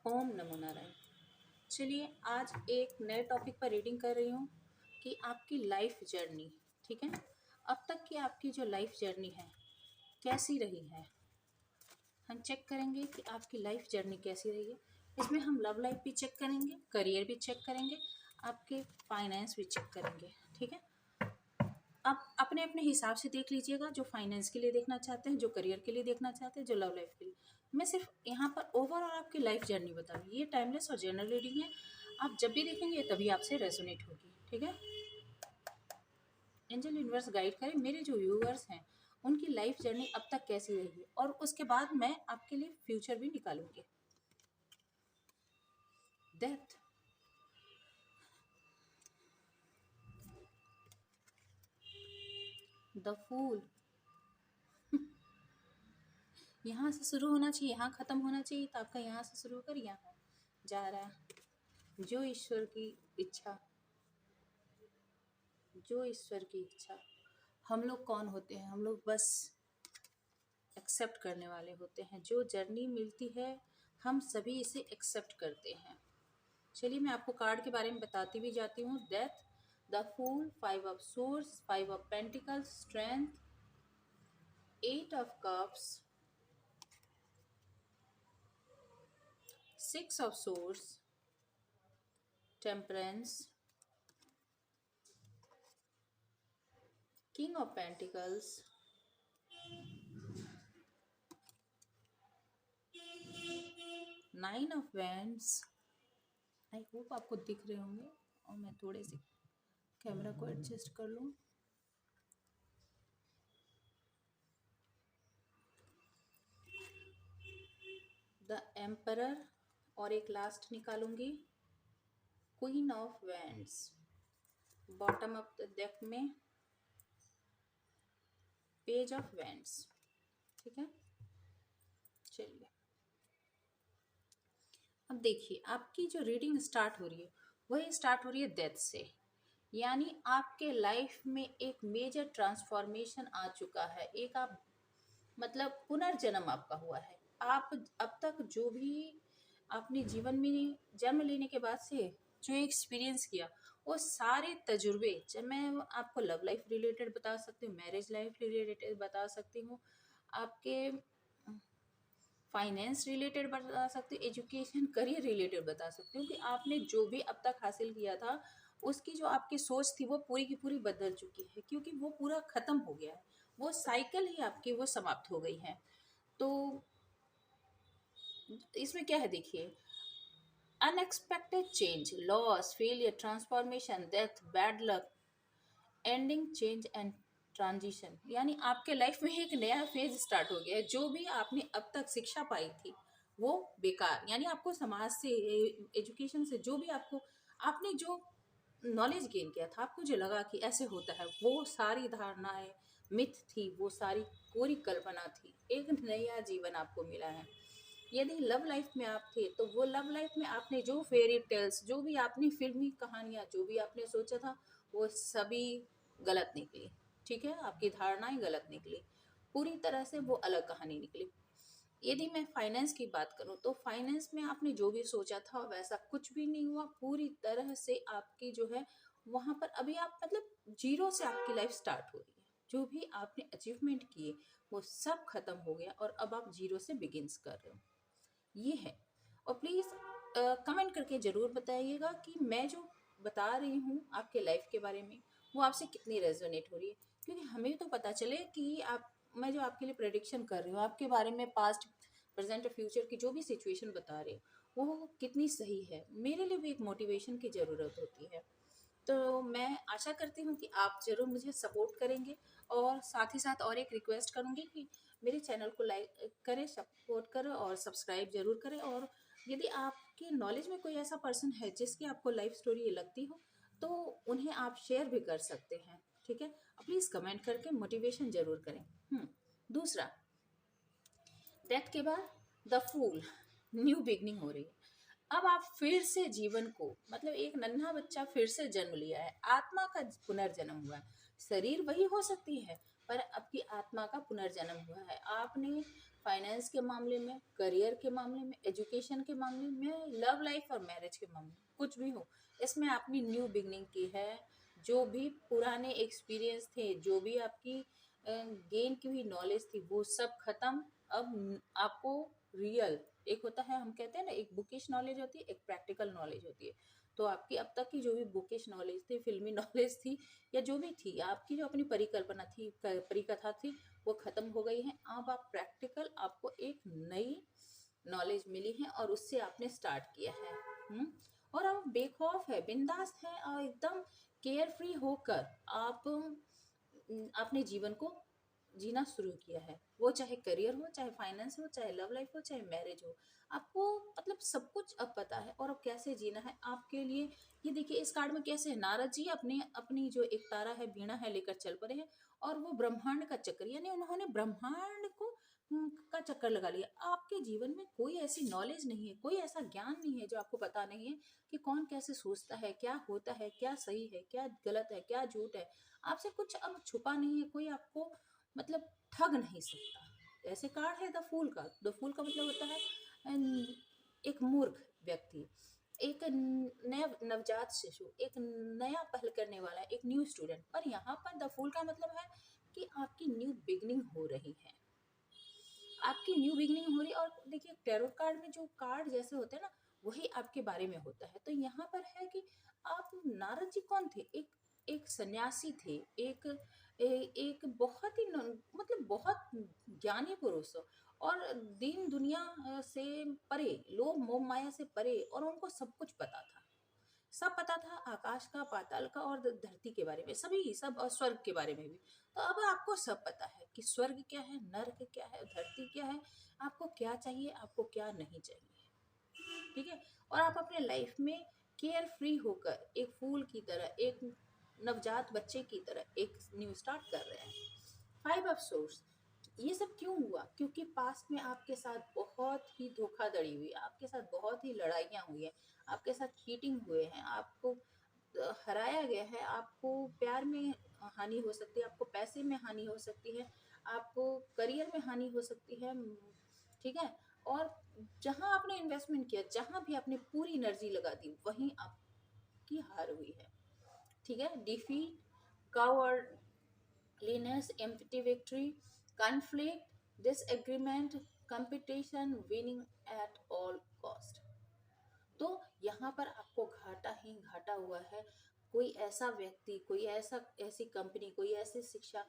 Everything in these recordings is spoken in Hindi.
ओम नमो नारायण। चलिए आज एक नए टॉपिक पर रीडिंग कर रही हूँ कि आपकी लाइफ जर्नी, ठीक है, अब तक की आपकी जो लाइफ जर्नी है कैसी रही है। हम चेक करेंगे कि आपकी लाइफ जर्नी कैसी रही है। इसमें हम लव लाइफ भी चेक करेंगे, करियर भी चेक करेंगे, आपके फाइनेंस भी चेक करेंगे, ठीक है। आप अपने अपने हिसाब से देख लीजिएगा, जो फाइनेंस के लिए देखना चाहते हैं, जो करियर के लिए देखना चाहते हैं, जो लव लाइफ के लिए। मैं सिर्फ यहाँ पर ओवरऑल आपकी लाइफ जर्नी बता रही हूँ। ये टाइमलेस और जनरल रीडिंग है, आप जब भी देखेंगे तभी आपसे रेजोनेट होगी, ठीक है। एंजल यूनिवर्स गाइड करें मेरे जो व्यूअर्स हैं उनकी लाइफ जर्नी अब तक कैसी रही है, और उसके बाद मैं आपके लिए फ्यूचर भी निकालूंगी। डेथ, द फूल, यहाँ से शुरू होना चाहिए, यहाँ ख़त्म होना चाहिए, तो आपका यहाँ से शुरू होकर यहाँ जा रहा है। जो ईश्वर की इच्छा, जो ईश्वर की इच्छा। हम लोग कौन होते हैं? हम लोग बस एक्सेप्ट करने वाले होते हैं। जो जर्नी मिलती है हम सभी इसे एक्सेप्ट करते हैं। चलिए मैं आपको कार्ड के बारे में बताती भी जाती हूँ। Death, the fool, 5 of swords, 5 of pentacles, strength, 8 of cups, 6 of swords, temperance, king of pentacles, 9 of wands. I hope आपको दिख रहे होंगे, और मैं थोड़े से कैमरा को एडजस्ट कर लूँ। द एम्परर, और एक लास्ट निकालूंगी, queen of wands. Bottom of the deck में पेज ऑफ वैंड्स, ठीक है। चलिए अब देखिए, आपकी जो रीडिंग स्टार्ट हो रही है वही स्टार्ट हो रही है डेथ से। यानी आपके लाइफ में एक मेजर ट्रांसफॉर्मेशन आ चुका है। एक आप मतलब पुनर्जन्म आपका हुआ है। आप अब तक जो भी आपने जीवन में जन्म लेने के बाद से जो एक्सपीरियंस किया, वो सारे तजुर्बे, जब मैं आपको लव लाइफ रिलेटेड बता सकती हूँ, मैरिज लाइफ रिलेटेड बता सकती हूँ, आपके फाइनेंस रिलेटेड बता सकती हूँ, एजुकेशन करियर रिलेटेड बता सकती हूँ, कि आपने जो भी अब तक हासिल किया था उसकी जो आपकी सोच थी वो पूरी की पूरी बदल चुकी है, क्योंकि वो पूरा ख़त्म हो गया है। वो साइकिल ही आपकी वो समाप्त हो गई है। तो इसमें क्या है देखिए, unexpected change, loss, failure, transformation, death, bad luck, ending, change and transition. यानी आपके लाइफ में एक नया फेज स्टार्ट हो गया है। जो भी आपने अब तक शिक्षा पाई थी वो बेकार, यानी आपको समाज से, एजुकेशन से, जो भी आपको आपने जो नॉलेज गेन किया था, आपको जो लगा कि ऐसे होता है, वो सारी धारणाएं मिथ थी, वो सारी पूरी कल्पना थी। एक नया जीवन आपको मिला है। यदि लव लाइफ में आप थे तो वो लव लाइफ में आपने जो फेरी टेल्स, जो भी आपने फिल्मी कहानियाँ, जो भी आपने सोचा था, वो सभी गलत निकली, ठीक है। आपकी धारणाएं गलत निकली, पूरी तरह से वो अलग कहानी निकली। यदि मैं फाइनेंस की बात करूं तो फाइनेंस में आपने जो भी सोचा था वैसा कुछ भी नहीं हुआ। पूरी तरह से आपकी जो है वहां पर अभी आप मतलब जीरो से आपकी लाइफ स्टार्ट हो रही है। जो भी आपने अचीवमेंट किए वो सब खत्म हो गया, और अब आप जीरो से बिगिंस कर रहे हो, ये है। और प्लीज़ कमेंट करके ज़रूर बताइएगा कि मैं जो बता रही हूँ आपके लाइफ के बारे में वो आपसे कितनी रेजोनेट हो रही है, क्योंकि हमें तो पता चले कि आप, मैं जो आपके लिए प्रेडिक्शन कर रही हूँ आपके बारे में, पास्ट, प्रेजेंट और फ्यूचर की जो भी सिचुएशन बता रही हूँ वो कितनी सही है। मेरे लिए भी एक मोटिवेशन की ज़रूरत होती है। तो मैं आशा करती हूँ कि आप ज़रूर मुझे सपोर्ट करेंगे, और साथ ही साथ और एक रिक्वेस्ट करूँगी कि मेरे चैनल को लाइक करें, सपोर्ट करें और सब्सक्राइब ज़रूर करें। और यदि आपके नॉलेज में कोई ऐसा पर्सन है जिसकी आपको लाइफ स्टोरी लगती हो तो उन्हें आप शेयर भी कर सकते हैं, ठीक है। प्लीज़ कमेंट करके मोटिवेशन ज़रूर करें। दूसरा, डेथ के बाद द फूल, न्यू बिगनिंग हो रही है। अब आप फिर से जीवन को, मतलब एक नन्हा बच्चा फिर से जन्म लिया है, आत्मा का पुनर्जन्म हुआ है। शरीर वही हो सकती है पर आपकी आत्मा का पुनर्जन्म हुआ है। आपने फाइनेंस के मामले में, करियर के मामले में, एजुकेशन के मामले में, लव लाइफ और मैरिज के मामले में, कुछ भी हो, इसमें आपने न्यू बिगनिंग की है। जो भी पुराने एक्सपीरियंस थे, जो भी आपकी गेन की हुई नॉलेज थी, वो सब खत्म। अब आपको रियल, एक होता है, हम कहते हैं ना, एक बुकिश नॉलेज होती है, एक प्रैक्टिकल नॉलेज होती है। तो आपकी अब तक की जो भी बुकिश नॉलेज थी, फिल्मी नॉलेज थी, या जो भी थी, आपकी जो अपनी परिकल्पना थी, परिकथा थी, वो खत्म हो गई है। अब आप प्रैक्टिकल, आपको एक नई नॉलेज मिली है और उससे आपने स्टार्ट किया है। और अब बेखौफ है, बिंदास है, और एकदम केयर फ्री होकर आप अपने जीवन को जीना शुरू किया है। वो चाहे करियर हो, चाहे फाइनेंस हो, चाहे लव लाइफ हो, चाहे मैरिज हो, आपको मतलब सब कुछ अब पता है। और अब कैसे जीना है आपके लिए, ये देखिए इस कार्ड में कैसे है, नारद जी अपने अपनी जो एक तारा है, वीणा है, लेकर चल पड़े हैं, और वो ब्रह्मांड का चक्कर, यानी उन्होंने ब्रह्मांड को का चक्कर लगा लिया। आपके जीवन में कोई ऐसी नॉलेज नहीं है, कोई ऐसा ज्ञान नहीं है जो आपको पता नहीं है कि कौन कैसे सोचता है, क्या होता है, क्या सही है, क्या गलत है, क्या झूठ है। आपसे कुछ अब छुपा नहीं है, कोई आपको मतलब ठग नहीं सकता। ऐसे कार्ड है द फूल का। द फूल का मतलब होता है एक मूर्ख व्यक्ति, एक नया नवजात शिशु, एक नया पहल करने वाला, एक न्यू स्टूडेंट। पर यहाँ पर द फूल का मतलब है कि आपकी न्यू बिगनिंग हो रही है, आपकी न्यू बिगनिंग हो रही है। और देखिए टैरो कार्ड में जो कार्ड जैसे होते हैं ना, वही आपके बारे में होता है। तो यहाँ पर है कि आप, नारद जी कौन थे, एक सन्यासी थे, एक बहुत ही मतलब बहुत ज्ञानी पुरुष, और दीन दुनिया से परे, लोभ मोह माया से परे, और उनको सब कुछ पता था। सब पता था, आकाश का, पाताल का, और धरती के बारे में, सभी सब, और स्वर्ग के बारे में भी। तो अब आपको सब पता है कि स्वर्ग क्या है, नर्क क्या है, धरती क्या है, आपको क्या चाहिए, आपको क्या नहीं चाहिए। ठीक है। और आप अपने लाइफ में केयर फ्री होकर, एक फूल की तरह, एक नवजात बच्चे की तरह एक न्यू स्टार्ट कर रहे हैं। फाइव ऑफ सोर्स, ये सब क्यों हुआ, क्योंकि पास्ट में आपके साथ बहुत ही धोखाधड़ी हुई, आपके साथ बहुत ही लड़ाइयाँ हुई है, आपके साथ चीटिंग हुए हैं, आपको हराया गया है, आपको प्यार में हानि हो सकती है, आपको पैसे में हानि हो सकती है, आपको करियर में हानि हो सकती है। ठीक है। और जहां आपने इन्वेस्टमेंट किया, जहां भी आपने पूरी एनर्जी लगा दी, वहीं आपकी हार हुई है। ठीक है। Defeat, cowardliness, empty victory, conflict, disagreement, competition, winning at all cost। तो यहाँ पर आपको घाटा ही घाटा हुआ है। कोई ऐसा व्यक्ति, कोई ऐसी कंपनी, कोई ऐसी शिक्षा,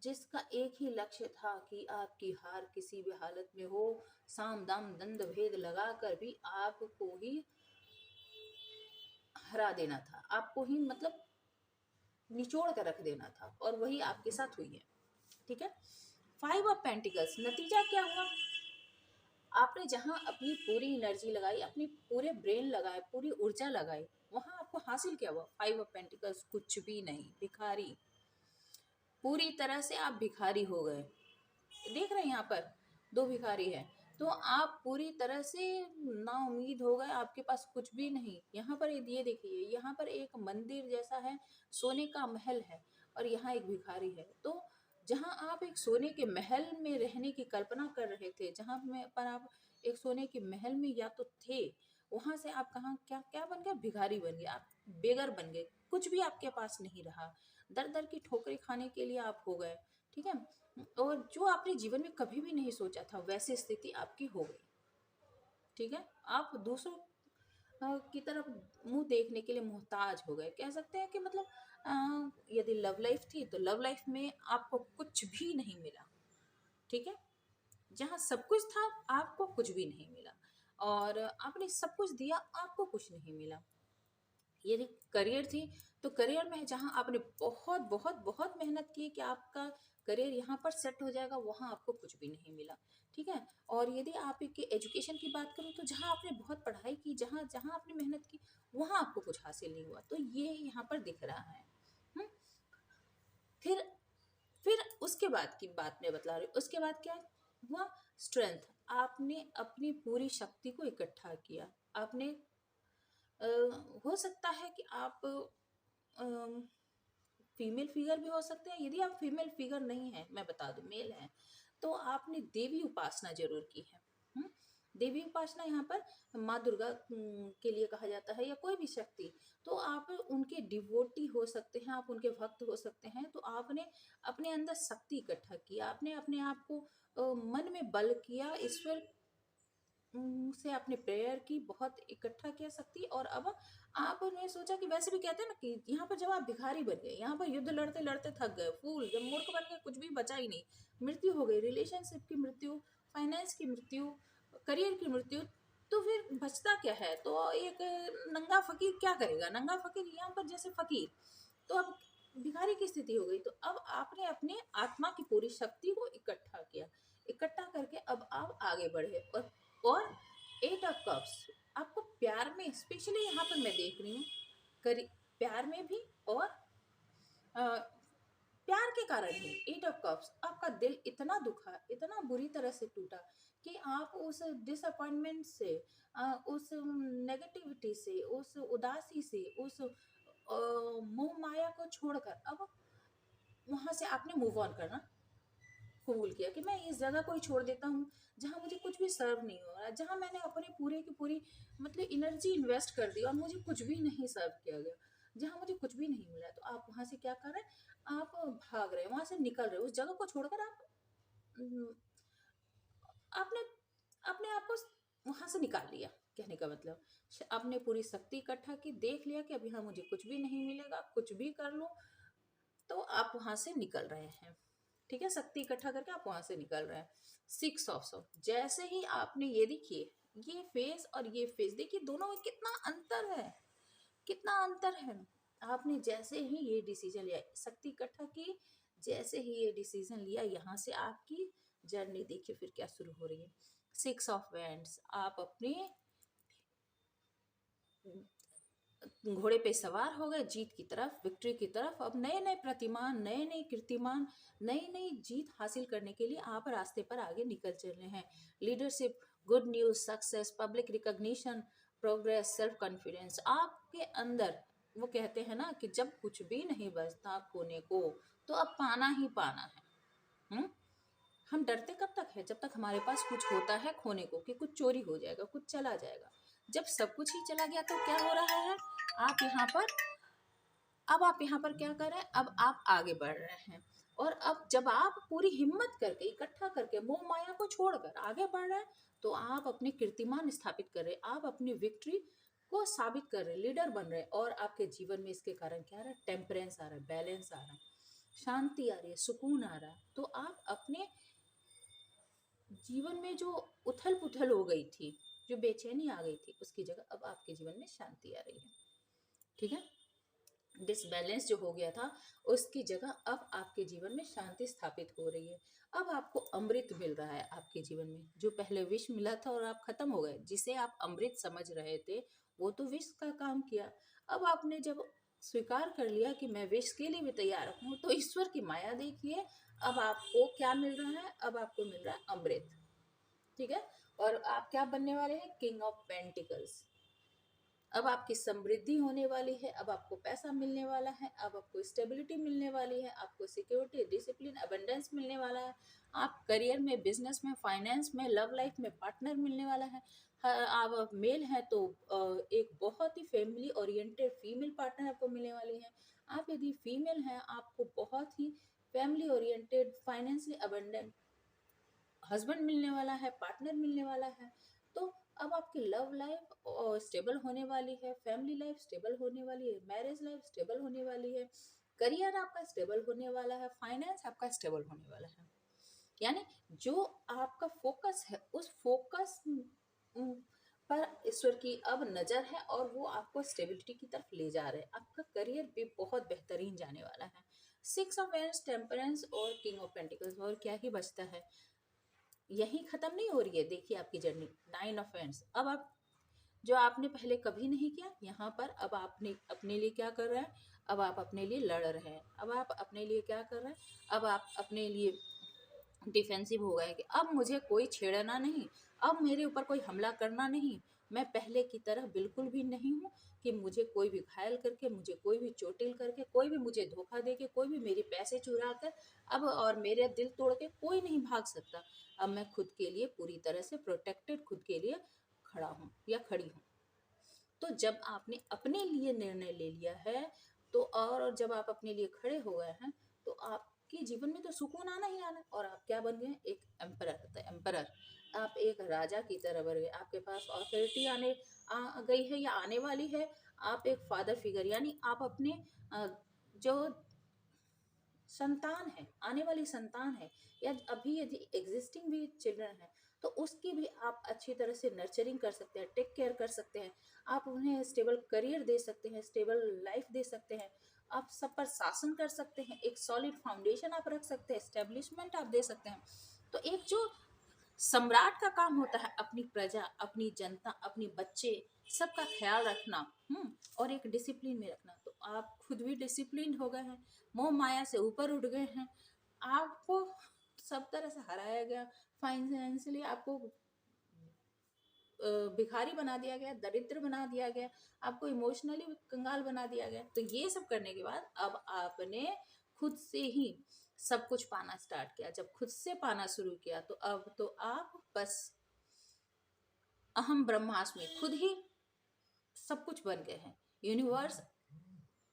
जिसका एक ही लक्ष्य था कि आपकी हार किसी भी हालत में हो, साम दाम दंड भेद लगाकर भी आपको ही हरा देना था, आपको ही मतलब निचोड़ कर रख देना था, और वही आपके साथ हुई है। ठीक है। फाइव ऑफ पेंटिकल्स, नतीजा क्या हुआ, आपने जहां अपनी पूरी एनर्जी लगाई, अपनी पूरे ब्रेन लगाए, पूरी ऊर्जा लगाई, वहां आपको हासिल क्या हुआ, फाइव ऑफ पेंटिकल्स, कुछ भी नहीं, भिखारी, पूरी तरह से आप भिखारी हो गए। देख रहे हैं यहाँ पर दो भिखारी हैं, तो आप पूरी तरह से ना उम्मीद हो गए, आपके पास कुछ भी नहीं। यहाँ पर ये देखिए, यहाँ पर एक मंदिर जैसा है, सोने का महल है, और यहाँ एक भिखारी है। तो जहाँ आप एक सोने के महल में रहने की कल्पना कर रहे थे, जहाँ में पर आप एक सोने के महल में या तो थे, वहां से आप कहाँ क्या क्या बन गए, भिखारी बन गए, आप बेगर बन गए, कुछ भी आपके पास नहीं रहा, दर दर की ठोकरें खाने के लिए आप हो गए। ठीक है। और जो आपने जीवन में कभी भी नहीं सोचा था, वैसी स्थिति आपकी हो गई। ठीक है। आप दूसरों की तरफ मुंह देखने के लिए मोहताज हो गए, कह सकते हैं कि मतलब यदि लव लाइफ थी, तो लव लाइफ में आपको कुछ भी नहीं मिला। ठीक है। जहाँ सब कुछ था, आपको कुछ भी नहीं मिला, और आपने सब कुछ दिया, आपको कुछ नहीं मिला। यदि करियर थी, तो करियर में जहाँ आपने बहुत बहुत बहुत मेहनत की कि आपका करियर यहाँ पर सेट हो जाएगा, वहाँ आपको कुछ भी नहीं मिला। ठीक है। और यदि आप एक एजुकेशन की बात करूँ, तो जहाँ आपने बहुत पढ़ाई की, जहाँ जहाँ आपने मेहनत की, वहाँ आपको कुछ हासिल नहीं हुआ। तो ये यहाँ पर दिख रहा है। हम्म। फिर फिर उसके बाद की बात मैं बतला रही हूँ। उसके बाद क्या हुआ, स्ट्रेंथ, आपने अपनी पूरी शक्ति को इकट्ठा किया। आपने हो सकता है कि आप फीमेल फिगर भी हो सकते हैं। यदि आप फीमेल फिगर नहीं है, मैं बता दूं, मेल है, तो आपने देवी उपासना जरूर की है। हम्म? देवी उपासना यहाँ पर माँ दुर्गा के लिए कहा जाता है, या कोई भी शक्ति। तो आप उनके डिवोटी हो सकते हैं, आप उनके भक्त हो सकते हैं। तो आपने अपने अंदर शक्ति इकट्ठा किया, आपने अपने आप को मन में बल किया, ईश्वर से आपने प्रेयर की, बहुत इकट्ठा किया शक्ति। और अब आपने सोचा कि वैसे भी कहते हैं ना कि यहाँ पर जब आप भिखारी बन गए, यहाँ पर युद्ध लड़ते लड़ते थक गए, फूल जब मूर्ख बन गए, कुछ भी बचा ही नहीं, मृत्यु हो गई, रिलेशनशिप की मृत्यु, फाइनेंस की मृत्यु, करियर की मृत्यु, तो फिर बचता क्या है? तो एक नंगा फकीर क्या करेगा? नंगा फकीर यहाँ पर जैसे फकीर, तो अब भिखारी की स्थिति हो गई। तो अब आपने अपने आत्मा की पूरी शक्ति को इकट्ठा किया, इकट्ठा करके अब आप आगे बढ़े। और 8 ऑफ कप्स आपको प्यार में स्पेशली यहाँ पर मैं देख रही हूँ, करी प्यार में भी, और अ, प्यार के कारण ही 8 ऑफ कप्स आपका दिल इतना दुखा, इतना बुरी तरह से टूटा कि आप उस डिसअपॉइंटमेंट से, उस नेगेटिविटी से, उस उदासी से, उस मोह माया को छोड़कर अब वहां से आपने मूव ऑन करना कबूल किया कि मैं इस जगह को ही छोड़ देता हूँ जहाँ मुझे कुछ भी सर्व नहीं हो रहा, जहाँ मैंने अपने पूरे की पूरी मतलब एनर्जी इन्वेस्ट कर दी और मुझे कुछ भी नहीं सर्व किया गया, जहाँ मुझे कुछ भी नहीं मिला। तो आप वहां से क्या कर रहे हैं? आप भाग रहे हैं, वहां से निकल रहे हैं, उस जगह को छोड़कर आप अम, आपने अपने आप को वहां से निकाल लिया। कहने का मतलब, आपने पूरी शक्ति इकट्ठा की, देख लिया कि अभी हाँ मुझे कुछ भी नहीं मिलेगा, कुछ भी कर लो, तो आप वहां से निकल रहे हैं। ठीक है, शक्ति इकट्ठा करके आप वहां से निकल रहे हैं। 6 ऑफ सॉर्ड, जैसे ही आपने ये देखिए, ये फेस और ये फेस देखिए, दोनों में कितना अंतर है, कितना अंतर है। आपने जैसे ही ये डिसीजन लिया, शक्ति इकट्ठा की, जैसे ही ये डिसीजन लिया, यहाँ से आपकी जर्नी देखिए फिर क्या शुरू हो रही है। 6 ऑफ वैंड्स, आप अपने घोड़े पे सवार हो गए जीत की तरफ, विक्ट्री की तरफ। अब नए नए प्रतिमान, नए नए कीर्तिमान, नई नई जीत हासिल करने के लिए आप रास्ते पर आगे निकल चल रहे हैं। Leadership, good news, success, public recognition, progress, self confidence आपके अंदर। वो कहते हैं ना कि जब कुछ भी नहीं बचता खोने को, तो अब पाना ही पाना है। हम डरते कब तक है? जब तक हमारे पास कुछ होता है खोने को, कि कुछ चोरी हो जाएगा, कुछ चला जाएगा। जब सब कुछ ही चला गया तो क्या हो रहा है? आप यहाँ पर अब आप यहाँ पर क्या कर रहे हैं? अब आप आगे बढ़ रहे हैं। और अब जब आप पूरी हिम्मत करके, इकट्ठा करके, मोह माया को छोड़कर आगे बढ़ रहे हैं, तो आप अपने कीर्तिमान स्थापित कर रहे हैं, आप अपनी विक्ट्री को साबित कर रहे हैं, लीडर बन रहे हैं। और आपके जीवन में इसके कारण क्या आ रहा है? टेम्परेंस आ रहा है, बैलेंस आ रहा है, शांति आ रही है, सुकून आ रहा है। तो आप अपने जीवन में जो उथल पुथल हो गई थी, जो बेचैनी आ गई थी, उसकी जगह अब आपके जीवन में शांति आ रही है। ठीक है, डिसबैलेंस जो हो गया था, उसकी जगह अब आपके जीवन में शांति स्थापित हो रही है। अब आपको अमृत मिल रहा है आपके जीवन में। जो पहले विष मिला था और आप खत्म हो गए, जिसे आप अमृत समझ रहे थे, वो तो विष का काम किया। अब आपने जब स्वीकार कर लिया कि मैं विष के लिए भी तैयार हूँ, तो ईश्वर की माया देखिए, अब आपको क्या मिल रहा है? अब आपको मिल रहा है अमृत। ठीक है, और आप क्या बनने वाले हैं? King of pentacles. अब आपकी समृद्धि होने वाली है, अब आपको पैसा मिलने वाला है, अब आपको स्टेबिलिटी मिलने वाली है, आपको सिक्योरिटी, डिसिप्लिन, अबंडेंस मिलने वाला है। आप करियर में, बिजनेस में, फाइनेंस में, लव लाइफ में पार्टनर मिलने वाला है। आप मेल हैं तो एक बहुत ही फैमिली ओरिएंटेड फीमेल पार्टनर आपको मिलने वाली है। आप यदि फीमेल हैं, आपको बहुत ही family oriented, financially abundant husband मिलने वाला है, पार्टनर मिलने वाला है। तो अब आपकी लव लाइफ स्टेबल होने वाली है, फैमिली लाइफ स्टेबल होने वाली है, मैरिज लाइफ स्टेबल होने वाली है, करियर आपका स्टेबल होने वाला है, फाइनेंस आपका स्टेबल होने वाला है। यानी जो आपका फोकस है, उस फोकस पर ईश्वर की अब नजर है, और वो आपको स्टेबिलिटी की तरफ ले जा रहे हैं। आपका करियर भी बहुत बेहतरीन जाने वाला है। 6 ऑफ वेंस, टेम्परेंस और किंग ऑफ पेंटिकल्स, और क्या ही बचता है? यहीं खत्म नहीं हो रही है, देखिए आपकी जर्नी। 9 ऑफ एंड्स, अब आप जो आपने पहले कभी नहीं किया, यहाँ पर अब आपने अपने लिए क्या कर रहे हैं? अब आप अपने लिए लड़ रहे हैं। अब आप अपने लिए क्या कर रहे हैं? अब आप अपने लिए डिफेंसिव हो गए कि अब मुझे कोई छेड़ना नहीं, अब मेरे ऊपर कोई हमला करना नहीं, मैं पहले की तरह बिल्कुल भी नहीं हूँ कि मुझे कोई भी घायल करके, मुझे कोई भी चोटिल करके, कोई भी मुझे धोखा दे के, कोई भी मेरे पैसे चुरा कर अब और मेरे दिल तोड़ के कोई नहीं भाग सकता। अब मैं खुद के लिए पूरी तरह से प्रोटेक्टेड, खुद के लिए खड़ा हूँ या खड़ी हूँ। तो जब आपने अपने लिए निर्णय ले लिया है, तो और जब आप अपने लिए खड़े हो गए हैं, तो आपके जीवन में तो सुकून आना ही आना है। और आप क्या बन गए? एक एम्परर, द एम्परर। आप एक राजा की तरह बन गए। आपके पास ऑथोरिटी आ गई है या आने वाली है। आप एक फादर फिगर, यानी आप अपने जो संतान है, आने वाली संतान है, या अभी यदि एग्जिस्टिंग भी चिल्ड्रन है, तो उसकी भी आप अच्छी तरह से नर्चरिंग कर सकते हैं, टेक केयर कर सकते हैं। आप उन्हें स्टेबल करियर दे सकते हैं, स्टेबल लाइफ दे सकते हैं। आप सब पर शासन कर सकते हैं, एक सॉलिड फाउंडेशन आप रख सकते हैं, एस्टेब्लिशमेंट आप दे सकते हैं। तो एक जो सम्राट का काम होता है अपनी प्रजा, अपनी जनता, अपने बच्चे, सबका ख्याल रखना, और एक डिसिप्लिन में रखना। तो आप खुद भी डिसिप्लिन हो गए हैं, मोह माया से ऊपर उठ गए हैं। आपको सब तरह से हराया गया, फाइनेंशियली आपको भिखारी बना दिया गया, दरिद्र बना दिया गया, आपको इमोशनली कंगाल बना दिया गया। तो ये सब करने के बाद अब आपने खुद से ही सब कुछ पाना स्टार्ट किया। जब खुद से पाना शुरू किया, तो अब तो आप बस अहम ब्रह्मास्मि, खुद ही सब कुछ बन गए हैं। यूनिवर्स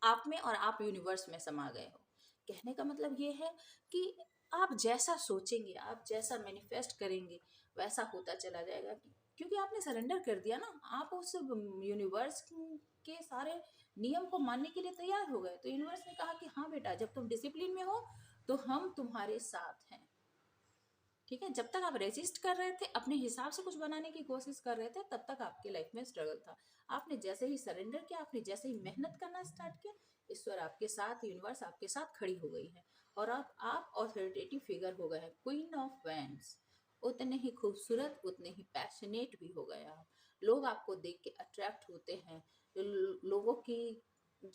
आप में और आप यूनिवर्स में समा गए हो। कहने का मतलब ये है कि आप जैसा सोचेंगे, आप जैसा मैनिफेस्ट करेंगे, वैसा होता चला जाएगा। क्योंकि आपने सरेंडर कर दिया ना, आप उस यूनिवर्स के सारे नियम को मानने के लिए तैयार हो गए। तो यूनिवर्स ने कहा कि हाँ बेटा, जब तुम डिसिप्लिन में हो तो हम तुम्हारे साथ हैं। ठीक है, जब तक आप रेजिस्ट कर रहे थे, अपने हिसाब से कुछ बनाने की कोशिश कर रहे थे, तब तक आपकी लाइफ में स्ट्रगल था। आपने जैसे ही सरेंडर किया, आपने जैसे ही मेहनत करना स्टार्ट किया, ईश्वर आपके साथ, यूनिवर्स आपके साथ खड़ी हो गई है। और आप ऑथोरिटेटिव फिगर हो गए हैं, क्वीन ऑफ वैंड्स। उतने ही खूबसूरत, उतने ही पैशनेट भी हो गए आप। लोग आपको देख के अट्रैक्ट होते हैं। लोगों की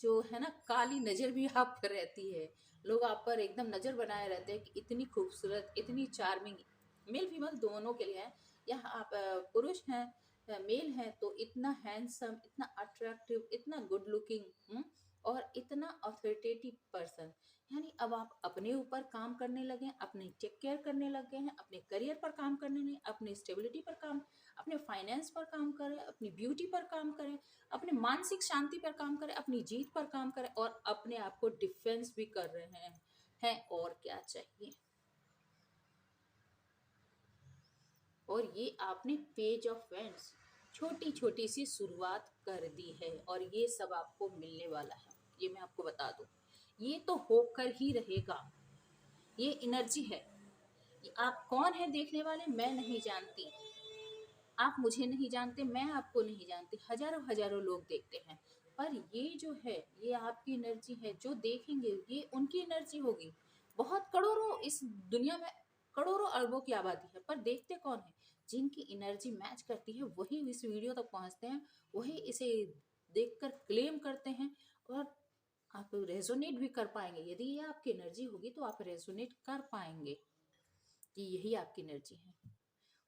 जो है ना काली नजर भी आप पर रहती है। लोग आप पर एकदम नजर बनाए रहते हैं कि इतनी खूबसूरत, इतनी चार्मिंग, मेल फीमेल दोनों के लिए है। या आप पुरुष हैं, मेल हैं, तो इतना हैंडसम, इतना अट्रैक्टिव, इतना गुड लुकिंग, और इतना ऑथोरिटेटिव पर्सन। यानी अब आप अपने ऊपर काम करने लगे हैं, अपने टेक केयर करने लगे हैं, अपने करियर पर काम करने लगे, अपनी स्टेबिलिटी पर काम, अपने फाइनेंस पर काम करें, अपनी ब्यूटी पर काम करें, अपने मानसिक शांति पर काम करें, अपनी जीत पर काम करें, और अपने आप को डिफेंस भी कर रहे हैं। और क्या चाहिए? और ये आपने पेज ऑफ फ्रेंड्स, छोटी छोटी सी शुरुआत कर दी है, और ये सब आपको मिलने वाला है। ये मैं आपको बता दूं, ये तो होकर ही रहेगा। ये एनर्जी है। आप कौन है देखने वाले, मैं नहीं जानती। आप मुझे नहीं जानते, मैं आपको नहीं जानती। हजारों हजारों लोग देखते हैं, पर ये जो है, ये आपकी एनर्जी है। जो देखेंगे ये उनकी एनर्जी होगी। बहुत करोड़ों इस दुनिया में, करोड़ों अरबों की आबादी है, पर देखते कौन है? जिनकी एनर्जी मैच करती है वही इस वीडियो तक पहुंचते हैं, वही इसे देखकर क्लेम करते हैं। और आप रेजोनेट भी कर पाएंगे। यदि ये आपकी एनर्जी होगी तो आप रेजोनेट कर पाएंगे कि यही आपकी एनर्जी है।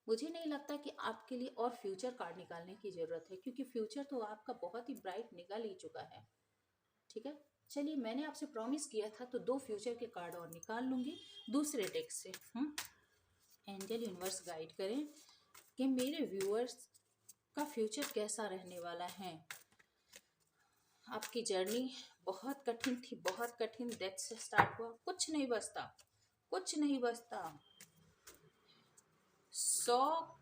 मुझे नहीं लगता कि आपके लिए और फ्यूचर कार्ड निकालने की ज़रूरत है, क्योंकि फ्यूचर तो आपका बहुत ही ब्राइट निकल ही चुका है। ठीक है, चलिए, मैंने आपसे प्रॉमिस किया था, तो 2 फ्यूचर के कार्ड और निकाल लूँगी दूसरे डेक से। एंजल यूनिवर्स गाइड करें कि मेरे व्यूअर्स का फ्यूचर कैसा रहने वाला है। आपकी जर्नी बहुत कठिन थी, बहुत कठिन। डेथ से स्टार्ट हुआ, कुछ नहीं बचता, कुछ नहीं बचता। 100,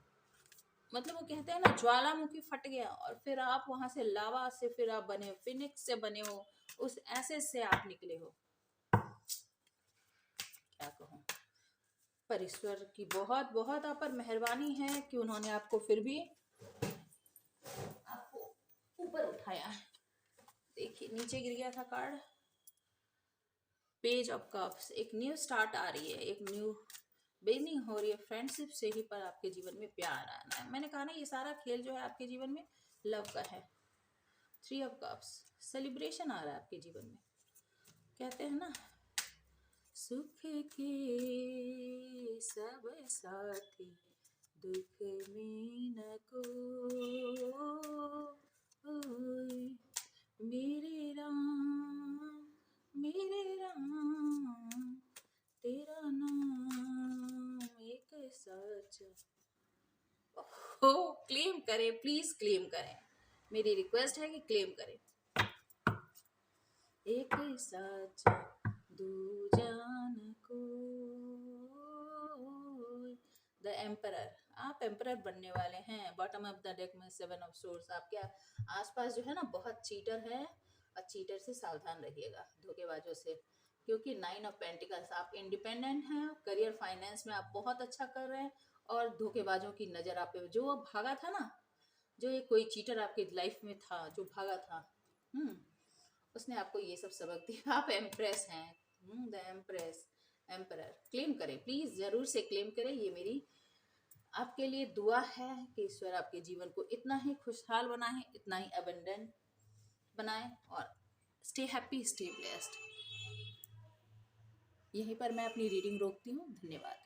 मतलब वो कहते हैं ना, ज्वालामुखी फट गया और फिर आप वहां से लावा से फिर आप बने हो, फिनिक्स से बने हो, उस ऐसे से आप निकले हो। क्या कहूँ, पर ईश्वर की बहुत बहुत आप पर मेहरबानी है कि उन्होंने आपको फिर भी आपको ऊपर उठाया है। देखिए, नीचे गिर गया था कार्ड, पेज ऑफ कप्स। एक न्यू स्टार्ट आ रही है, एक न्यू बिगनिंग हो रही है। फ्रेंडशिप से ही पर आपके जीवन में प्यार आना है। मैंने कहा ना, ये सारा खेल जो है आपके जीवन में लव का है। 3 ऑफ कप्स, सेलिब्रेशन आ रहा है आपके जीवन में। कहते हैं ना, सुख के सब साथी दुख में न कोई, मेरे राम तेरा नाम एक सच। हो, क्लेम करें प्लीज, क्लेम करें, मेरी रिक्वेस्ट है कि क्लेम करें। एक सच दूजा न कोई। द एम्परर, आप एम्परर बनने वाले हैं। बॉटम ऑफ द डेक में 7 ऑफ सोर्स। आपके आसपास जो है ना बहुत चीटर है, और चीटर से सावधान रहिएगा, धोखेबाजों से, क्योंकि 9 ऑफ पेंटिकल्स, आप इंडिपेंडेंट हैं, करियर फाइनेंस में आप बहुत अच्छा कर रहे हैं, और धोखेबाजों की नजर आप पे, जो भागा था ना, जो ये कोई चीटर आपकी लाइफ में था जो भागा था, उसने आपको ये सब सबक दिया। आप एम्प्रेस हैं, द एम्प्रेस, एम्परर। क्लेम करें प्लीज, जरूर से क्लेम करें। ये मेरी आपके लिए दुआ है कि ईश्वर आपके जीवन को इतना ही खुशहाल बनाए, इतना ही अबंडेंट बनाए, और स्टे हैप्पी, स्टे ब्लेस्ड। यहीं पर मैं अपनी रीडिंग रोकती हूँ। धन्यवाद।